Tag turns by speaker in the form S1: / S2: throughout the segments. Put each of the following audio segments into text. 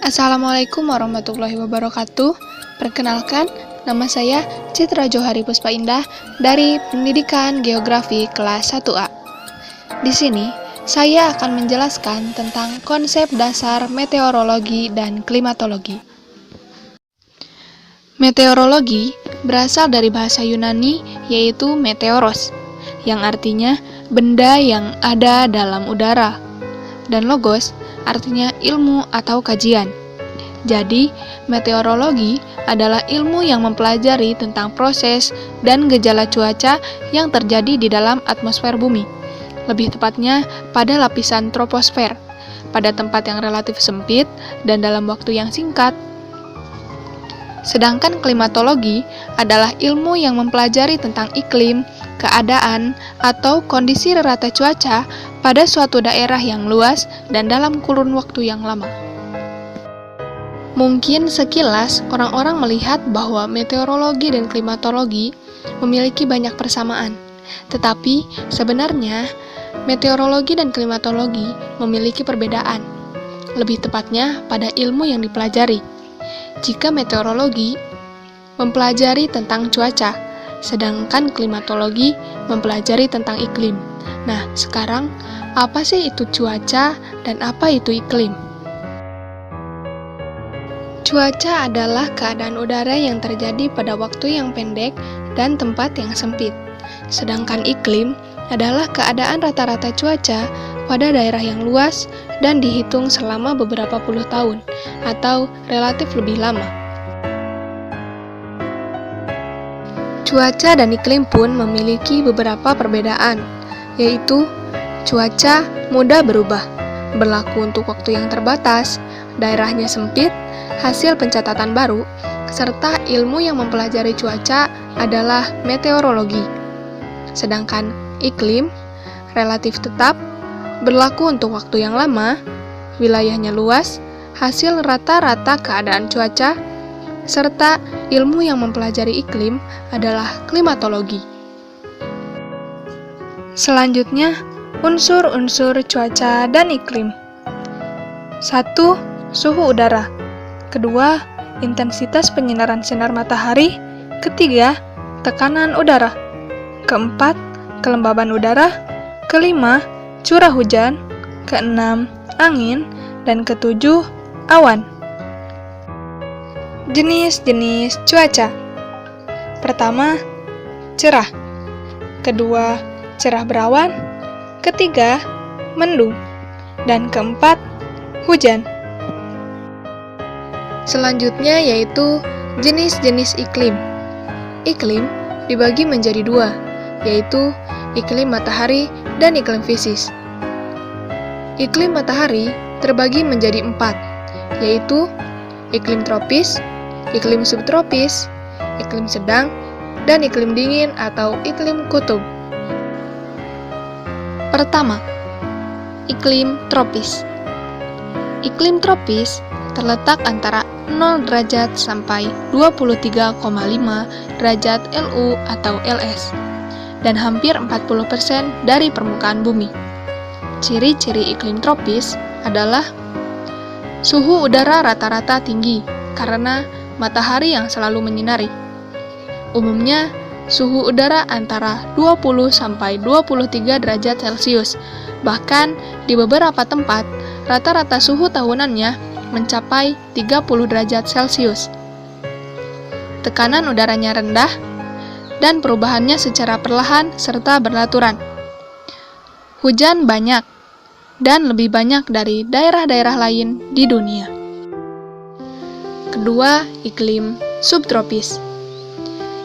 S1: Assalamualaikum warahmatullahi wabarakatuh. Perkenalkan, nama saya Citra Johari Puspa Indah dari Pendidikan Geografi kelas 1A. Di sini, saya akan menjelaskan tentang konsep dasar meteorologi dan klimatologi. Meteorologi berasal dari bahasa Yunani yaitu meteoros, yang artinya benda yang ada dalam udara, dan logos artinya ilmu atau kajian. Jadi, meteorologi adalah ilmu yang mempelajari tentang proses dan gejala cuaca yang terjadi di dalam atmosfer bumi. Lebih tepatnya pada lapisan troposfer, pada tempat yang relatif sempit dan dalam waktu yang singkat. Sedangkan klimatologi adalah ilmu yang mempelajari tentang iklim, keadaan, atau kondisi rata cuaca pada suatu daerah yang luas dan dalam kurun waktu yang lama. Mungkin sekilas orang-orang melihat bahwa meteorologi dan klimatologi memiliki banyak persamaan. Tetapi sebenarnya meteorologi dan klimatologi memiliki perbedaan. Lebih tepatnya pada ilmu yang dipelajari. Jika meteorologi mempelajari tentang cuaca, sedangkan klimatologi mempelajari tentang iklim. Nah, sekarang apa sih itu cuaca dan apa itu iklim? Cuaca adalah keadaan udara yang terjadi pada waktu yang pendek dan tempat yang sempit. Sedangkan iklim adalah keadaan rata-rata cuaca pada daerah yang luas dan dihitung selama beberapa puluh tahun atau relatif lebih lama. Cuaca dan iklim pun memiliki beberapa perbedaan, yaitu cuaca mudah berubah, berlaku untuk waktu yang terbatas, daerahnya sempit, hasil pencatatan baru, serta ilmu yang mempelajari cuaca adalah meteorologi. Sedangkan iklim relatif tetap, berlaku untuk waktu yang lama, wilayahnya luas, hasil rata-rata keadaan cuaca, serta ilmu yang mempelajari iklim adalah klimatologi. Selanjutnya, unsur-unsur cuaca dan iklim. 1. Suhu udara. 2. Intensitas penyinaran sinar matahari. 3. Tekanan udara. 4. Kelembaban udara. 5. Curah hujan. 6. Angin. Dan 7. Awan. Jenis-jenis cuaca. Pertama, cerah. 2. Cerah berawan. 3. Mendung. Dan 4. Hujan. Selanjutnya yaitu jenis-jenis iklim. Iklim dibagi menjadi 2, yaitu iklim matahari dan iklim fisis. Iklim matahari terbagi menjadi 4, yaitu iklim tropis, iklim subtropis, iklim sedang, dan iklim dingin atau iklim kutub. Pertama, iklim tropis. Iklim tropis terletak antara 0 derajat sampai 23,5 derajat LU atau LS, dan hampir 40% dari permukaan bumi. Ciri-ciri iklim tropis adalah suhu udara rata-rata tinggi karena matahari yang selalu menyinari. Umumnya, suhu udara antara 20 sampai 23 derajat Celcius. Bahkan di beberapa tempat, rata-rata suhu tahunannya mencapai 30 derajat Celcius. Tekanan udaranya rendah dan perubahannya secara perlahan serta beraturan. Hujan banyak dan lebih banyak dari daerah-daerah lain di dunia. 2. Iklim subtropis.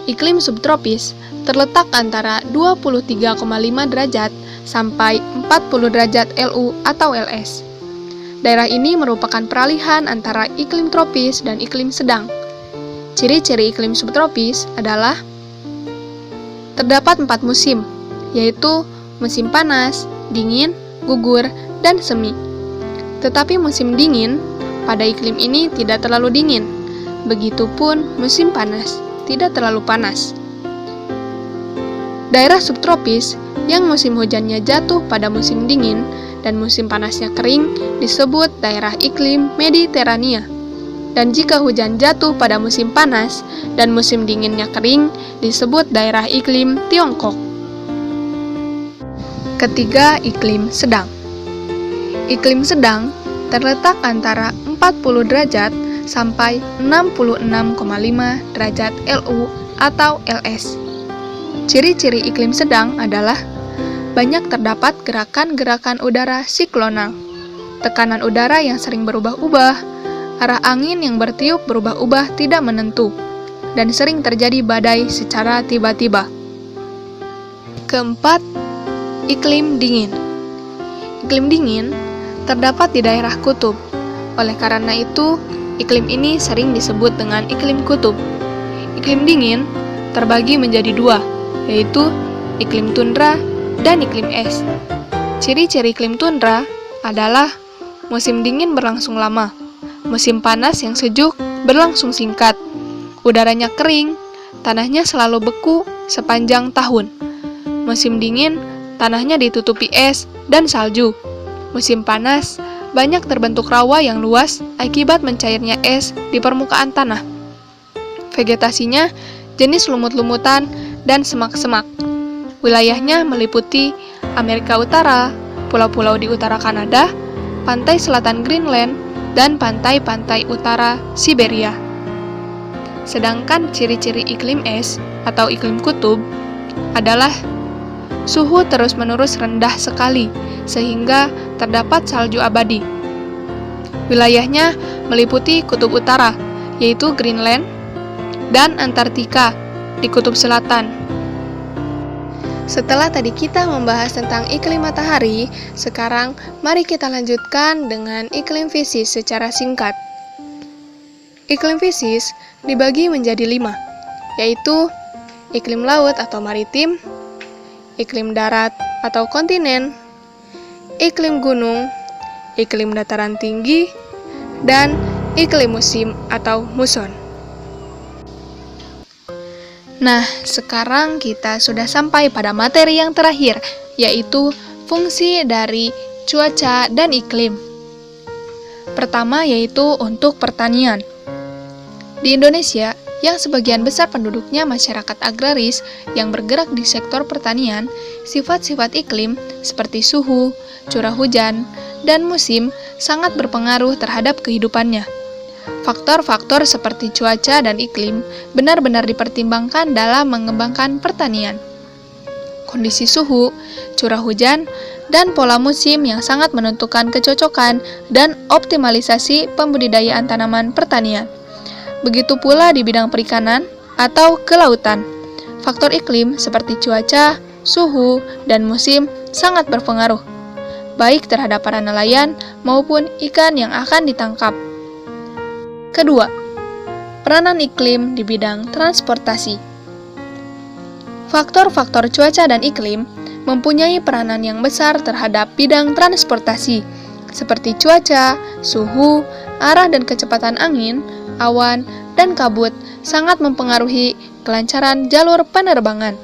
S1: Iklim subtropis terletak antara 23,5 derajat sampai 40 derajat LU atau LS. Daerah ini merupakan peralihan antara iklim tropis dan iklim sedang. Ciri-ciri iklim subtropis adalah terdapat 4 musim, yaitu musim panas, dingin, gugur, dan semi. Tetapi musim dingin pada iklim ini tidak terlalu dingin, begitupun musim panas tidak terlalu panas. Daerah subtropis yang musim hujannya jatuh pada musim dingin dan musim panasnya kering disebut daerah iklim Mediterania. Dan jika hujan jatuh pada musim panas dan musim dinginnya kering disebut daerah iklim Tiongkok. Ketiga, iklim sedang. Iklim sedang terletak antara 40 derajat sampai 66,5 derajat LU atau LS. Ciri-ciri iklim sedang adalah banyak terdapat gerakan-gerakan udara siklonal, tekanan udara yang sering berubah-ubah, arah angin yang bertiup berubah-ubah tidak menentu, dan sering terjadi badai secara tiba-tiba. Keempat, iklim dingin. Iklim dingin terdapat di daerah kutub. Oleh karena itu, iklim ini sering disebut dengan iklim kutub. Iklim dingin terbagi menjadi dua, yaitu iklim tundra dan iklim es. Ciri-ciri iklim tundra adalah musim dingin berlangsung lama, musim panas yang sejuk berlangsung singkat, udaranya kering, tanahnya selalu beku sepanjang tahun. Musim dingin, tanahnya ditutupi es dan salju. Musim panas, banyak terbentuk rawa yang luas akibat mencairnya es di permukaan tanah. Vegetasinya jenis lumut-lumutan dan semak-semak. Wilayahnya meliputi Amerika Utara, pulau-pulau di utara Kanada, pantai selatan Greenland, dan pantai-pantai utara Siberia. Sedangkan ciri-ciri iklim es atau iklim kutub adalah suhu terus-menerus rendah sekali, sehingga terdapat salju abadi. Wilayahnya meliputi kutub utara, yaitu Greenland, dan Antartika di kutub selatan. Setelah tadi kita membahas tentang iklim matahari, sekarang mari kita lanjutkan dengan iklim fisis secara singkat. Iklim fisis dibagi menjadi 5, yaitu iklim laut atau maritim, iklim darat atau kontinen, iklim gunung, iklim dataran tinggi, dan iklim musim atau muson. Nah, sekarang kita sudah sampai pada materi yang terakhir, yaitu fungsi dari cuaca dan iklim. Pertama yaitu untuk pertanian. Di Indonesia, yang sebagian besar penduduknya masyarakat agraris yang bergerak di sektor pertanian, sifat-sifat iklim seperti suhu, curah hujan, dan musim sangat berpengaruh terhadap kehidupannya. Faktor-faktor seperti cuaca dan iklim benar-benar dipertimbangkan dalam mengembangkan pertanian. Kondisi suhu, curah hujan, dan pola musim yang sangat menentukan kecocokan dan optimalisasi pembudidayaan tanaman pertanian. Begitu pula di bidang perikanan atau kelautan. Faktor iklim seperti cuaca, suhu, dan musim sangat berpengaruh, baik terhadap para nelayan maupun ikan yang akan ditangkap. Kedua, peranan iklim di bidang transportasi. Faktor-faktor cuaca dan iklim mempunyai peranan yang besar terhadap bidang transportasi, seperti cuaca, suhu, arah dan kecepatan angin, awan, dan kabut sangat mempengaruhi kelancaran jalur penerbangan.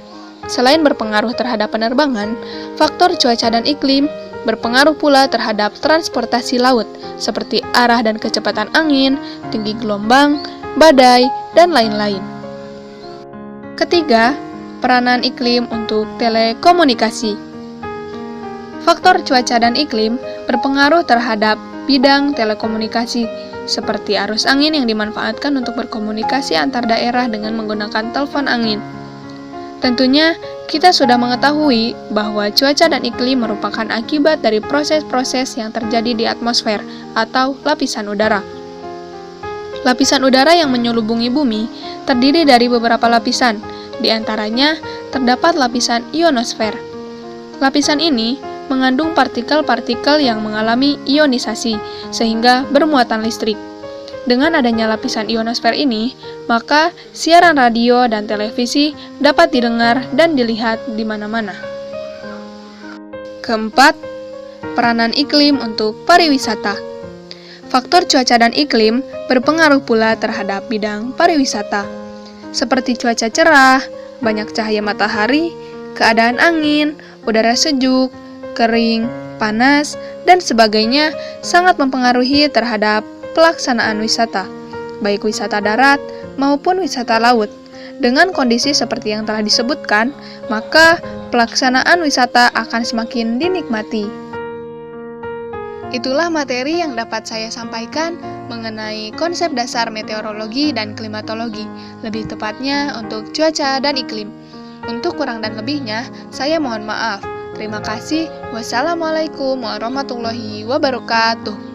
S1: Selain berpengaruh terhadap penerbangan, faktor cuaca dan iklim berpengaruh pula terhadap transportasi laut, seperti arah dan kecepatan angin, tinggi gelombang, badai, dan lain-lain. Ketiga, peranan iklim untuk telekomunikasi. Faktor cuaca dan iklim berpengaruh terhadap bidang telekomunikasi, seperti arus angin yang dimanfaatkan untuk berkomunikasi antar daerah dengan menggunakan telepon angin. Tentunya, kita sudah mengetahui bahwa cuaca dan iklim merupakan akibat dari proses-proses yang terjadi di atmosfer atau lapisan udara. Lapisan udara yang menyelubungi bumi terdiri dari beberapa lapisan, di antaranya terdapat lapisan ionosfer. Lapisan ini mengandung partikel-partikel yang mengalami ionisasi, sehingga bermuatan listrik. Dengan adanya lapisan ionosfer ini, maka siaran radio dan televisi dapat didengar dan dilihat di mana-mana. Keempat, peranan iklim untuk pariwisata. Faktor cuaca dan iklim berpengaruh pula terhadap bidang pariwisata, seperti cuaca cerah, banyak cahaya matahari, keadaan angin, udara sejuk, kering, panas, dan sebagainya sangat mempengaruhi terhadap pelaksanaan wisata, baik wisata darat maupun wisata laut. Dengan kondisi seperti yang telah disebutkan, maka pelaksanaan wisata akan semakin dinikmati. Itulah materi yang dapat saya sampaikan mengenai konsep dasar meteorologi dan klimatologi, lebih tepatnya untuk cuaca dan iklim. Untuk kurang dan lebihnya, saya mohon maaf. Terima kasih. Wassalamualaikum warahmatullahi wabarakatuh.